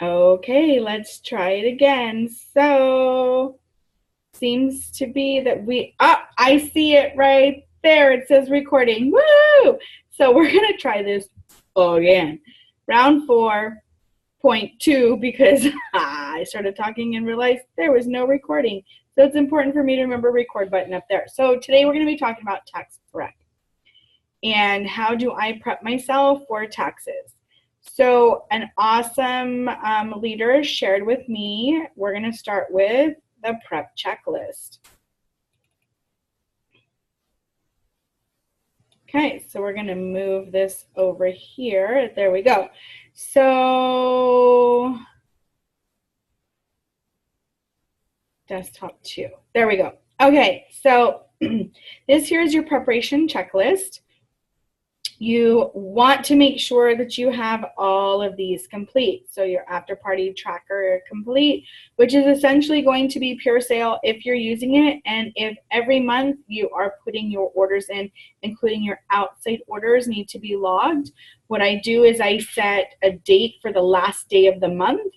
Okay, let's try it again. So, seems to be that I see it right there. It says recording. Woo! So we're going to try this again. Round 4.2 because I started talking and realized there was no recording. So it's important for me to remember record button up there. So today we're going to be talking about tax prep and how do I prep myself for taxes. So an awesome leader shared with me, we're going to start with the prep checklist. Okay, so we're going to move this over here. There we go. So desktop 2. There we go. Okay, so this here is your preparation checklist. You want to make sure that you have all of these complete. So your after party tracker complete, which is essentially going to be Pure Sale if you're using it. And if every month you are putting your orders in, including your outside orders need to be logged, what I do is I set a date for the last day of the month.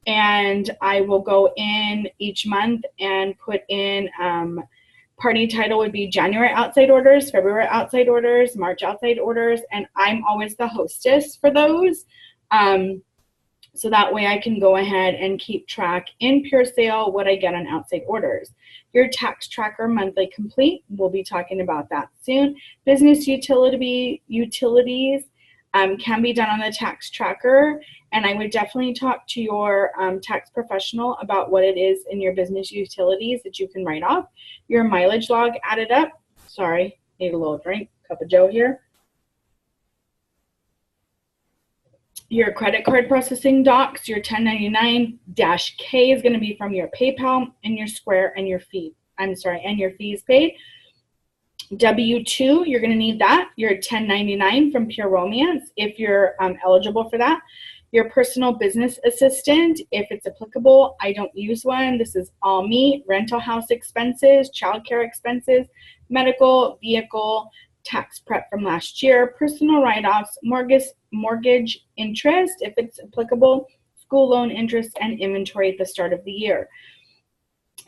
And I will go in each month and put in party title would be January outside orders, February outside orders, March outside orders, and I'm always the hostess for those. So that way I can go ahead and keep track in Pure Sale what I get on outside orders. Your tax tracker monthly complete, we'll be talking about that soon. Business utilities can be done on the tax tracker, and I would definitely talk to your tax professional about what it is in your business utilities that you can write off. Your mileage log added up. Sorry, need a little drink, cup of joe here. Your credit card processing docs, your 1099-K is going to be from your PayPal and your Square and your fee. And your fees paid. W-2, you're going to need that. Your 1099 from Pure Romance, if you're eligible for that. Your personal business assistant, if it's applicable. I don't use one. This is all me. Rental house expenses, childcare expenses, medical, vehicle, tax prep from last year, personal write-offs, mortgage interest, if it's applicable, school loan interest, and inventory at the start of the year.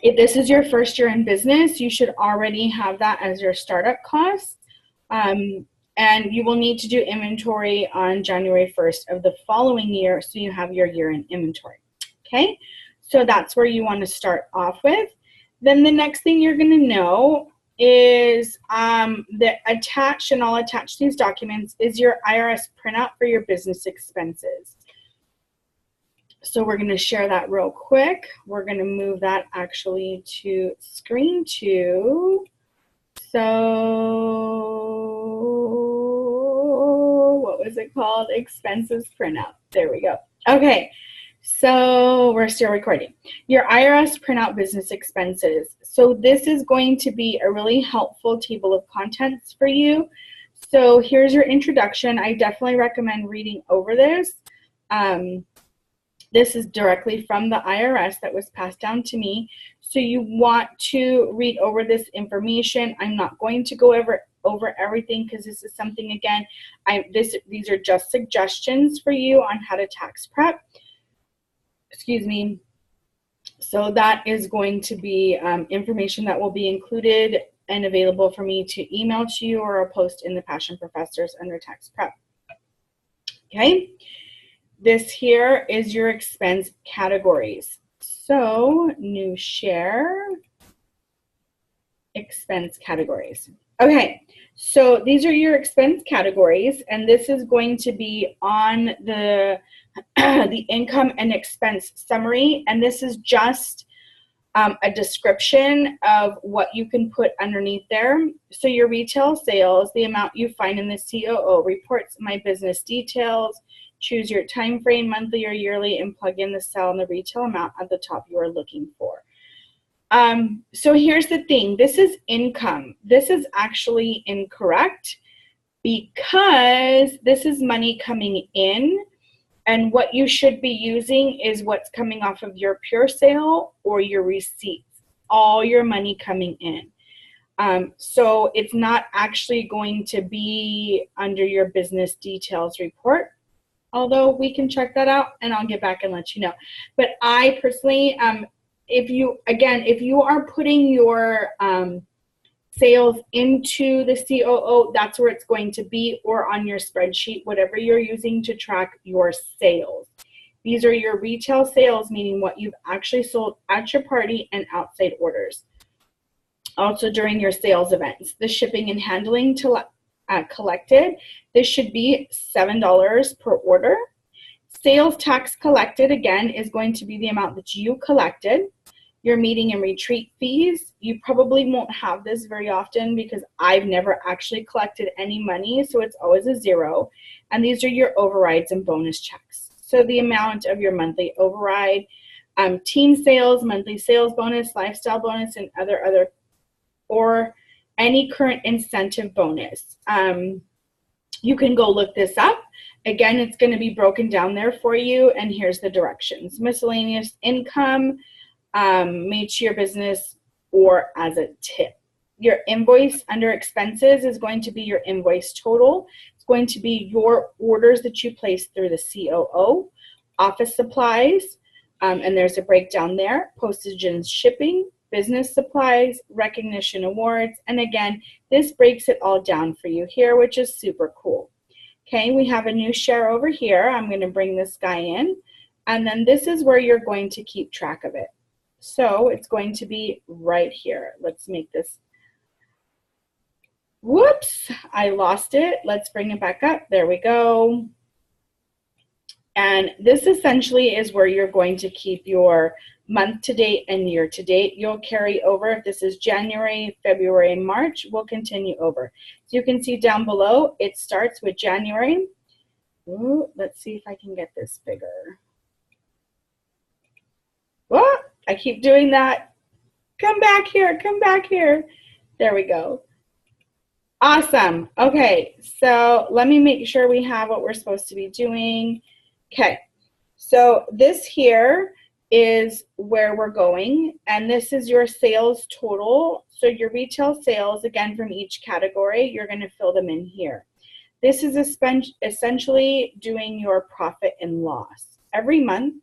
If this is your first year in business, you should already have that as your startup costs. And you will need to do inventory on January 1st of the following year, so you have your year-end inventory. Okay, so that's where you want to start off with. Then the next thing you're going to know is the attached, and I'll attach these documents, is your IRS printout for your business expenses. So we're going to share that real quick. We're going to move that actually to screen 2. So what was it called? Expenses printout. There we go. Okay, so we're still recording. Your IRS printout business expenses. So this is going to be a really helpful table of contents for you. So here's your introduction. I definitely recommend reading over this. This is directly from the IRS that was passed down to me. So you want to read over this information. I'm not going to go over everything because this is something, again, these are just suggestions for you on how to tax prep. Excuse me. So that is going to be information that will be included and available for me to email to you, or I'll post in the Passion Professors under tax prep. Okay. This here is your expense categories. So new share, expense categories. Okay, so these are your expense categories, and this is going to be on the income and expense summary, and this is just a description of what you can put underneath there. So your retail sales, the amount you find in the COO reports, my business details, choose your time frame, monthly or yearly, and plug in the cell and the retail amount at the top you are looking for. So here's the thing. This is income. This is actually incorrect because this is money coming in, and what you should be using is what's coming off of your Pure Sale or your receipts, all your money coming in. So it's not actually going to be under your business details report. although we can check that out and I'll get back and let you know. But I personally, if you are putting your sales into the COO, that's where it's going to be, or on your spreadsheet, whatever you're using to track your sales. These are your retail sales, meaning what you've actually sold at your party and outside orders. Also during your sales events, the shipping and handling collected, this should be $7 per order. Sales tax collected, again, is going to be the amount that you collected. Your meeting and retreat fees, you probably won't have this very often because I've never actually collected any money, so it's always a zero. And these are your overrides and bonus checks. So the amount of your monthly override, team sales, monthly sales bonus, lifestyle bonus, and other or any current incentive bonus. You can go look this up. Again, it's going to be broken down there for you, and here's the directions. Miscellaneous income, made to your business or as a tip. Your invoice under expenses is going to be your invoice total. It's going to be your orders that you place through the COO, office supplies, and there's a breakdown there, postage and shipping, business supplies, recognition awards, and again, this breaks it all down for you here, which is super cool. Okay, we have a new share over here. I'm going to bring this guy in, and then this is where you're going to keep track of it. So it's going to be right here. Let's make this, whoops, I lost it. Let's bring it back up. There we go. And this essentially is where you're going to keep your month to date and year to date. You'll carry over. If this is January, February, and March, we'll continue over. So you can see down below, it starts with January. Ooh, let's see if I can get this bigger. What? I keep doing that. Come back here, come back here. There we go. Awesome. Okay, so let me make sure we have what we're supposed to be doing. Okay, so this here is where we're going, and this is your sales total. So your retail sales, again, from each category, you're going to fill them in here. This is essentially doing your profit and loss every month.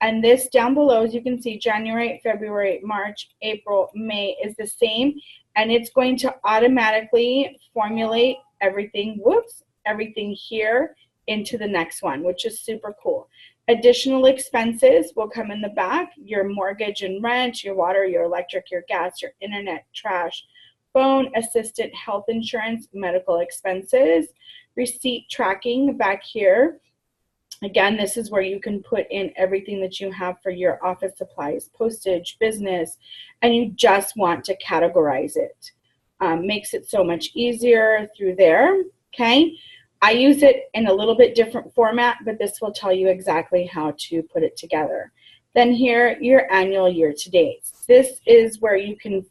And this down below, as you can see, January, February, March, April, May is the same. And it's going to automatically formulate everything, everything here into the next one, which is super cool. Additional expenses will come in the back, your mortgage and rent, your water, your electric, your gas, your internet, trash, phone, assistant, health insurance, medical expenses, receipt tracking back here. Again, this is where you can put in everything that you have for your office supplies, postage, business, and you just want to categorize it. Makes it so much easier through there, okay? I use it in a little bit different format, but this will tell you exactly how to put it together. Then here, your annual year-to-dates. This is where you can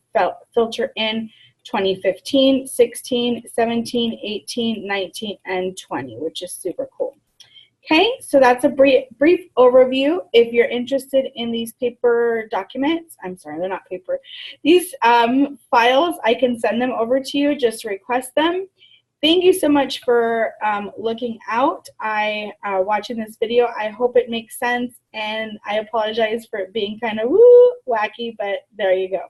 filter in 2015, 16, 17, 18, 19, and 20, which is super cool. Okay, so that's a brief overview. If you're interested in these paper documents, I'm sorry, they're not paper. These files, I can send them over to you, just request them. Thank you so much for looking out, watching this video. I hope it makes sense, and I apologize for it being kind of wacky, but there you go.